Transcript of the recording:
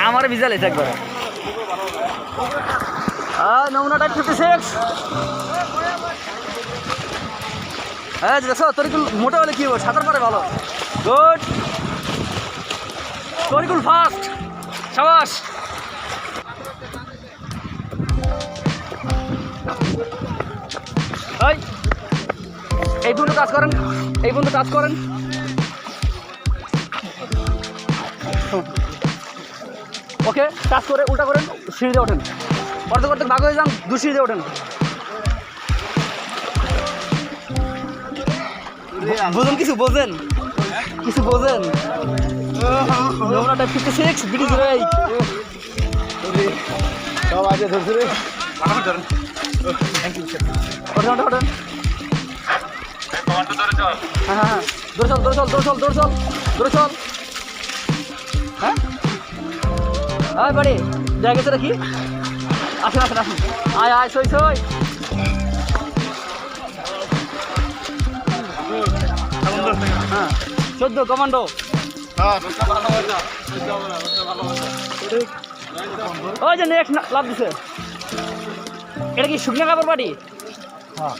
আমার ভিজা লেছে একবার। নমুনা টাইপ 56। হ্যাঁ দেখো তরিকুল মোটা হলে কি হবে, সাঁতার পারে ভালো। গুড, তরিকুল ফাস্ট, সাবাস। এই বন্ধু কাজ করেন, এই বন্ধু কাজ করেন। ওকে, কাজ করে উল্টা করেন, সিঁড়িতে ওঠেন, অর্ধেক অর্ধেক ভাগ হয়ে যান, 2 সিঁড়িতে ওঠেন। বোঝেন কিছু, বোঝেন কিছু, বোঝেন। নমুনা টাইপ 56 BD08। সব আগে ধরছে রে। Thank you sir. ওঠেন ওঠেন ওঠেন। হ্যাঁ হ্যাঁ হ্যাঁ, দৌড়ে চল দৌড়ে চল দৌড়ে চল দৌড়ে চল দৌড়ে চল। হ্যাঁ আয় বাড়ি দেখা গেছে নাকি? আসেন আসেন আসেন, আয় আয়, সই সই। হ্যাঁ 14 কমান্ডো। ওই যে নেক্সট লাভ দিছে। এটা কি শুকনো কাপড় বাড়ি? হ্যাঁ